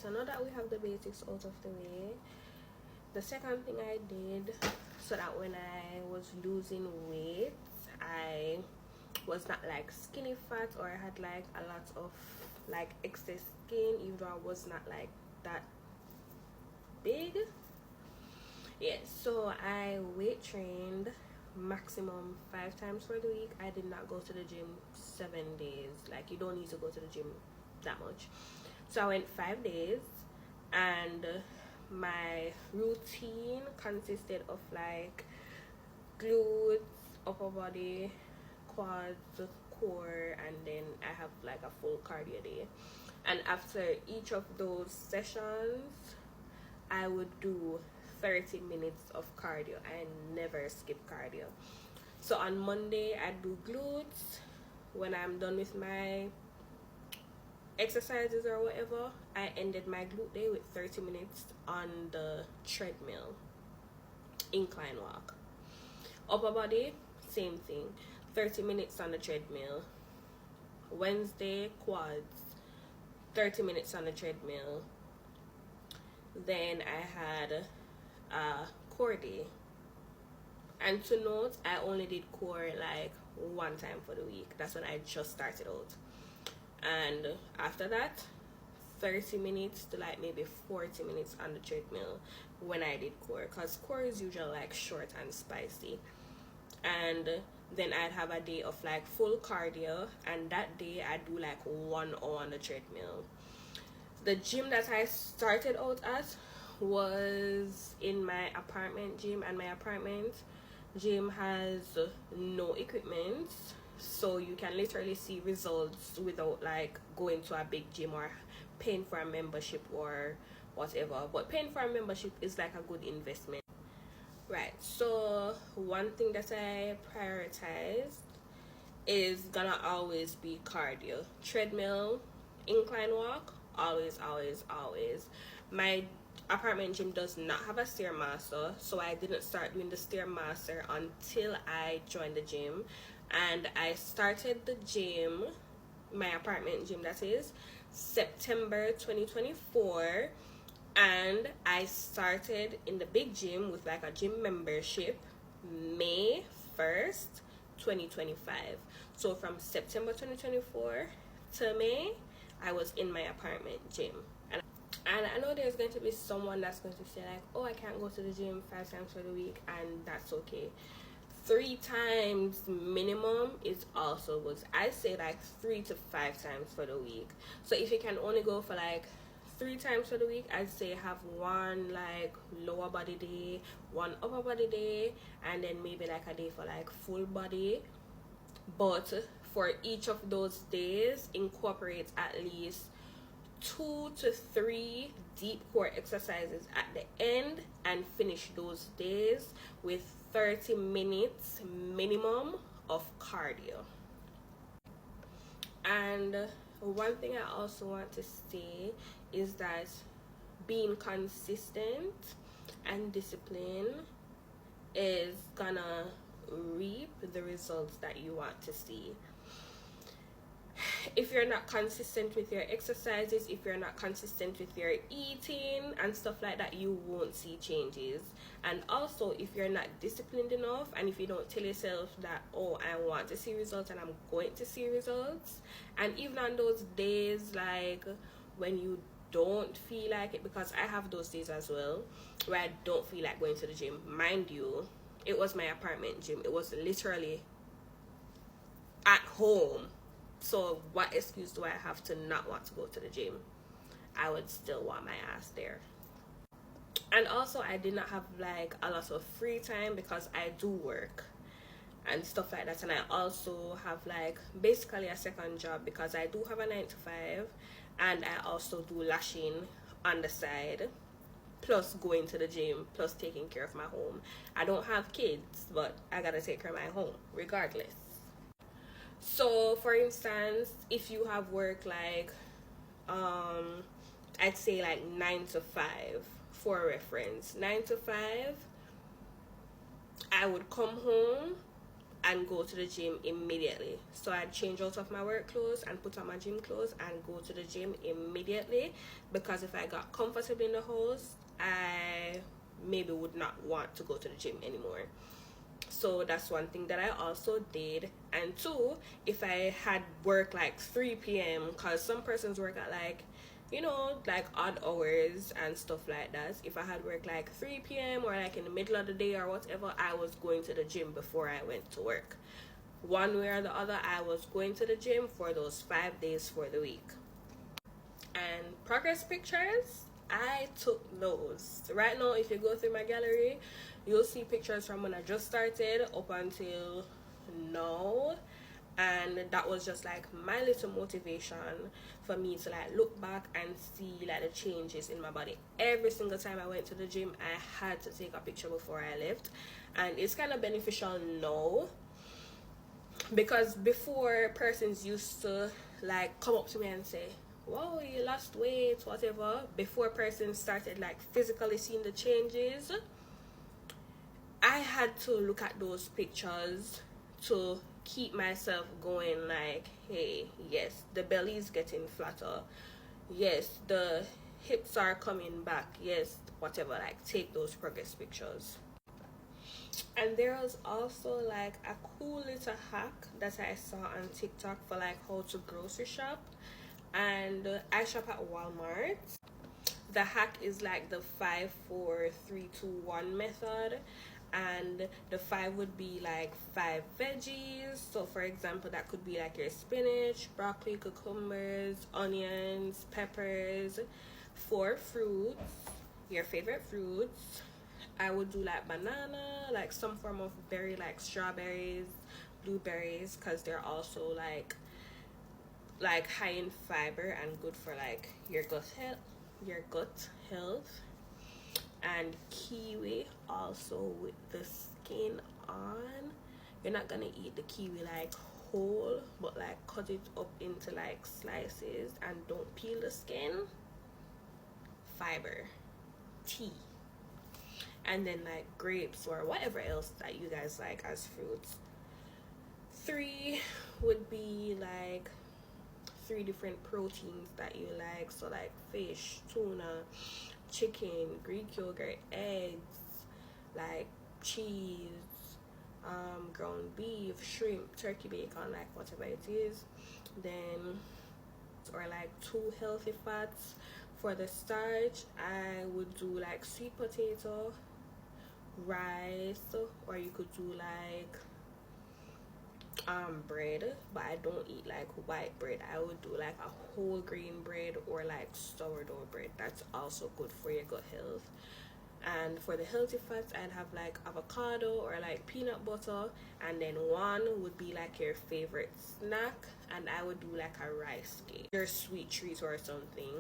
so now that we have the basics out of the way, the second thing I did so that when I was losing weight, I was not like skinny fat, or I had like a lot of like excess skin, even though I was not like that big. Yeah, so I weight trained maximum 5 times for the week. I did not go to the gym 7 days. Like, you don't need to go to the gym that much. So I went 5 days, and my routine consisted of like glutes, upper body, quads, core, and then I have like a full cardio day. And after each of those sessions, I would do 30 minutes of cardio. I never skip cardio. So on Monday I do glutes. When I'm done with my exercises or whatever, I ended my glute day with 30 minutes on the treadmill, incline walk. Upper body, same thing, 30 minutes on the treadmill. Wednesday, quads, 30 minutes on the treadmill. Then I had a core day. And to note, I only did core like 1 time for the week. That's when I just started out. And after that, 30 minutes to like maybe 40 minutes on the treadmill when I did core, because core is usually like short and spicy. And then I'd have a day of like full cardio, and that day I'd do like 1 hour on the treadmill. The gym that I started out at was in my apartment gym, and my apartment gym has no equipment, so you can literally see results without like going to a big gym or paying for a membership or whatever. But paying for a membership is like a good investment, right? So one thing that I prioritize is gonna always be cardio, treadmill, incline walk, always. My apartment gym does not have a stairmaster, so I didn't start doing the stairmaster until I joined the gym. And I started the gym, my apartment gym that is, September 2024, and I started in the big gym with like a gym membership May 1st 2025. So from September 2024 to May, I was in my apartment gym. And I know there's going to be someone that's going to say like, oh, I can't go to the gym 5 times for the week, and that's okay. 3 times minimum is also good. I say like 3 to 5 times for the week. So if you can only go for like 3 times for the week, I'd say have 1 like lower body day, 1 upper body day, and then maybe like a day for like full body. But for each of those days, incorporate at least 2 to 3 deep core exercises at the end, and finish those days with 30 minutes minimum of cardio. And one thing I also want to say is that being consistent and disciplined is gonna reap the results that you want to see. If you're not consistent with your exercises, if you're not consistent with your eating and stuff like that, you won't see changes. And also, if you're not disciplined enough, and if you don't tell yourself that, oh, I want to see results and I'm going to see results, and even on those days like when you don't feel like it, because I have those days as well where I don't feel like going to the gym. Mind you, it was my apartment gym. It was literally at home. So what excuse do I have to not want to go to the gym? I would still want my ass there. And also, I did not have like a lot of free time because I do work and stuff like that. And I also have like basically a second job because I do have a 9 to 5, and I also do lashing on the side, plus going to the gym, plus taking care of my home. I don't have kids, but I gotta take care of my home regardless. So for instance, if you have work like I'd say like 9 to 5 for reference, 9 to 5, I would come home, and go to the gym immediately. So I'd change out of my work clothes and put on my gym clothes and go to the gym immediately, because if I got comfortable in the house, I maybe would not want to go to the gym anymore. So that's one thing that I also did. And two, if I had work like 3 p.m, because some persons work at like, you know, like odd hours and stuff like that. If I had work like 3 p.m. or like in the middle of the day or whatever, I was going to the gym before I went to work. One way or the other, I was going to the gym for those 5 days for the week. And progress pictures, I took those. Right now, if you go through my gallery, you'll see pictures from when I just started up until now. And that was just like my little motivation for me to like look back and see like the changes in my body. Every single time I went to the gym, I had to take a picture before I left. And it's kind of beneficial now, because before, persons used to like come up to me and say, whoa, you lost weight, whatever. Before persons started like physically seeing the changes, I had to look at those pictures to keep myself going, like, hey, yes, the belly is getting flatter, yes, the hips are coming back, yes, whatever. Like, take those progress pictures. And there was also like a cool little hack that I saw on TikTok for like how to grocery shop. And I shop at Walmart. The hack is like the 5 4 3 2 1 method, and the 5 would be like 5 veggies. So for example, that could be like your spinach, broccoli, cucumbers, onions, peppers. 4 fruits, your favorite fruits. I would do like banana, like some form of berry, like strawberries, blueberries, because they're also like high in fiber and good for like your gut health. And kiwi, also with the skin on. You're not gonna eat the kiwi like whole, but like cut it up into like slices and don't peel the skin. Fiber. Tea. And then like grapes or whatever else that you guys like as fruits. 3 would be like 3 different proteins that you like. So like fish, tuna, chicken, Greek yogurt, eggs, like cheese, ground beef, shrimp, turkey bacon, like whatever it is. Then, or like 2 healthy fats. For the starch, I would do like sweet potato, rice, or you could do like bread, but I don't eat like white bread. I would do like a whole grain bread or like sourdough bread. That's also good for your gut health. And for the healthy fats, I'd have like avocado or like peanut butter, and then 1 would be like your favorite snack, and I would do like a rice cake, your sweet treat or something.